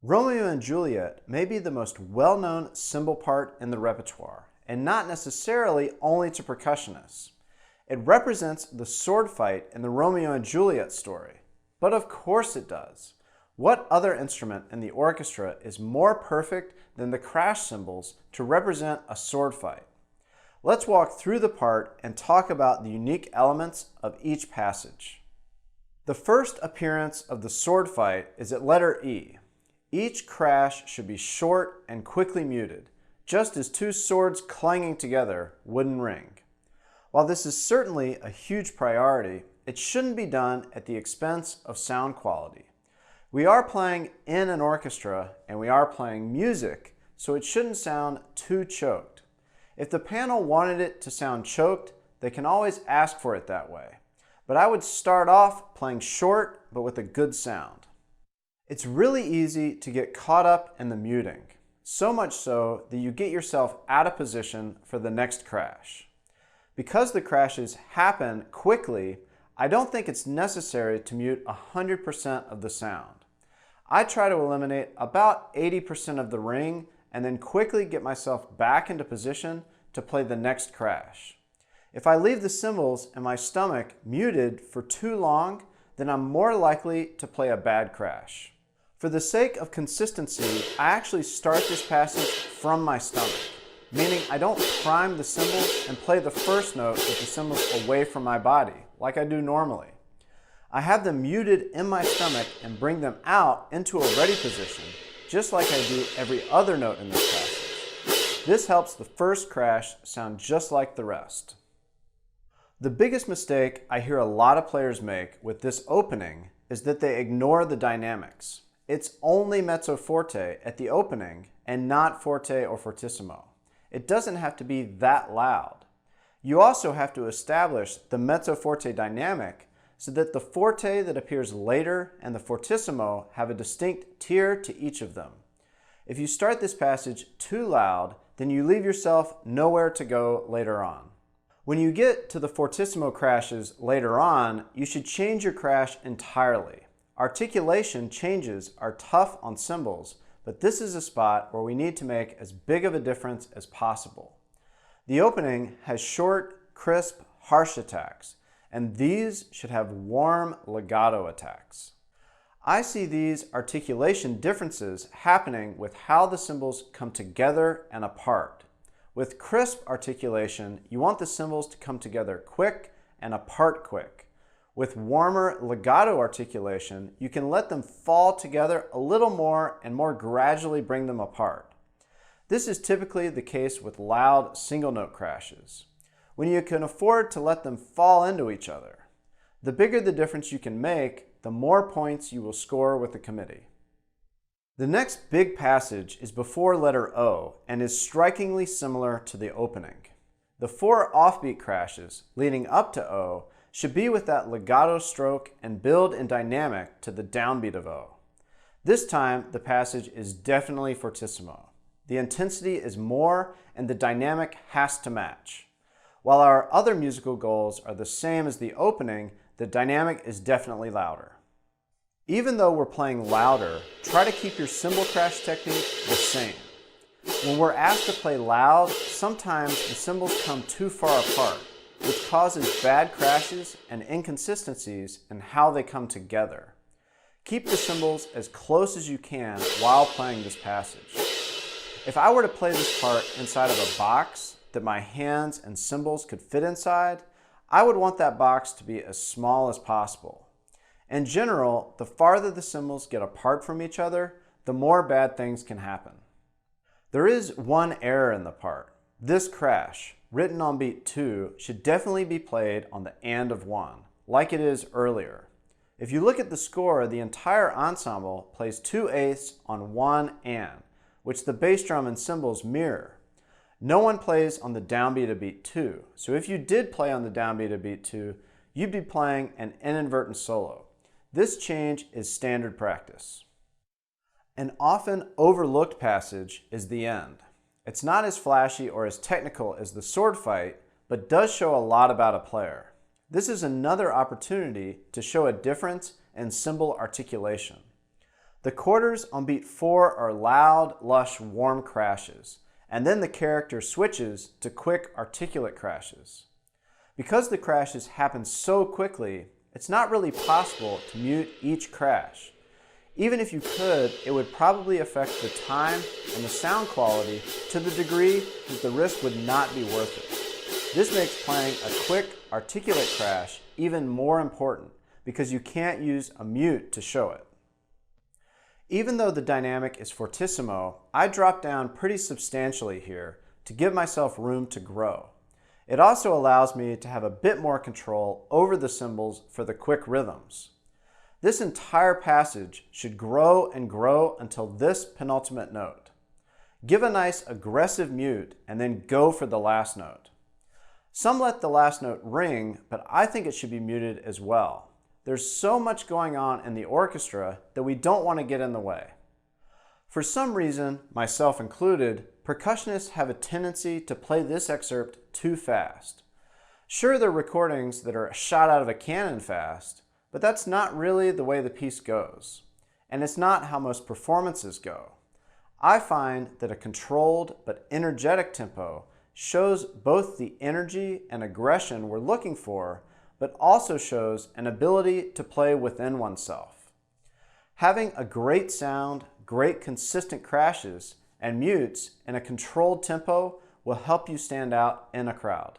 Romeo and Juliet may be the most well-known cymbal part in the repertoire, and not necessarily only to percussionists. It represents the sword fight in the Romeo and Juliet story. But of course it does. What other instrument in the orchestra is more perfect than the crash cymbals to represent a sword fight? Let's walk through the part and talk about the unique elements of each passage. The first appearance of the sword fight is at letter E. Each crash should be short and quickly muted, just as two swords clanging together wouldn't ring. While this is certainly a huge priority, it shouldn't be done at the expense of sound quality. We are playing in an orchestra and we are playing music, so it shouldn't sound too choked. If the panel wanted it to sound choked, they can always ask for it that way. But I would start off playing short but with a good sound. It's really easy to get caught up in the muting, so much so that you get yourself out of position for the next crash. Because the crashes happen quickly, I don't think it's necessary to mute 100% of the sound. I try to eliminate about 80% of the ring and then quickly get myself back into position to play the next crash. If I leave the cymbals and my stomach muted for too long, then I'm more likely to play a bad crash. For the sake of consistency, I actually start this passage from my stomach, meaning I don't prime the cymbals and play the first note with the cymbals away from my body, like I do normally. I have them muted in my stomach and bring them out into a ready position, just like I do every other note in this passage. This helps the first crash sound just like the rest. The biggest mistake I hear a lot of players make with this opening is that they ignore the dynamics. It's only mezzo forte at the opening and not forte or fortissimo. It doesn't have to be that loud. You also have to establish the mezzo forte dynamic so that the forte that appears later and the fortissimo have a distinct tier to each of them. If you start this passage too loud, then you leave yourself nowhere to go later on. When you get to the fortissimo crashes later on, you should change your crash entirely. Articulation changes are tough on cymbals, but this is a spot where we need to make as big of a difference as possible. The opening has short, crisp, harsh attacks, and these should have warm legato attacks. I see these articulation differences happening with how the cymbals come together and apart. With crisp articulation, you want the cymbals to come together quick and apart quick. With warmer legato articulation, you can let them fall together a little more and more gradually bring them apart. This is typically the case with loud single note crashes, when you can afford to let them fall into each other. The bigger the difference you can make, the more points you will score with the committee. The next big passage is before letter O and is strikingly similar to the opening. The four offbeat crashes leading up to O should be with that legato stroke and build in dynamic to the downbeat of O. This time, the passage is definitely fortissimo. The intensity is more and the dynamic has to match. While our other musical goals are the same as the opening, the dynamic is definitely louder. Even though we're playing louder, try to keep your cymbal crash technique the same. When we're asked to play loud, sometimes the cymbals come too far apart, which causes bad crashes and inconsistencies in how they come together. Keep the cymbals as close as you can while playing this passage. If I were to play this part inside of a box that my hands and cymbals could fit inside, I would want that box to be as small as possible. In general, the farther the cymbals get apart from each other, the more bad things can happen. There is one error in the part. This crash, written on beat 2, should definitely be played on the and of 1, like it is earlier. If you look at the score, the entire ensemble plays 2/8 on 1 and, which the bass drum and cymbals mirror. No one plays on the downbeat of beat 2, so if you did play on the downbeat of beat 2, you'd be playing an inadvertent solo. This change is standard practice. An often overlooked passage is the end. It's not as flashy or as technical as the sword fight, but does show a lot about a player. This is another opportunity to show a difference in cymbal articulation. The quarters on beat 4 are loud, lush, warm crashes, and then the character switches to quick, articulate crashes. Because the crashes happen so quickly, it's not really possible to mute each crash. Even if you could, it would probably affect the time and the sound quality to the degree that the risk would not be worth it. This makes playing a quick, articulate crash even more important because you can't use a mute to show it. Even though the dynamic is fortissimo, I drop down pretty substantially here to give myself room to grow. It also allows me to have a bit more control over the cymbals for the quick rhythms. This entire passage should grow and grow until this penultimate note. Give a nice aggressive mute and then go for the last note. Some let the last note ring, but I think it should be muted as well. There's so much going on in the orchestra that we don't want to get in the way. For some reason, myself included, percussionists have a tendency to play this excerpt too fast. Sure, there are recordings that are shot out of a cannon fast, but that's not really the way the piece goes. And it's not how most performances go. I find that a controlled but energetic tempo shows both the energy and aggression we're looking for, but also shows an ability to play within oneself. Having a great sound, great consistent crashes, and mutes in a controlled tempo will help you stand out in a crowd.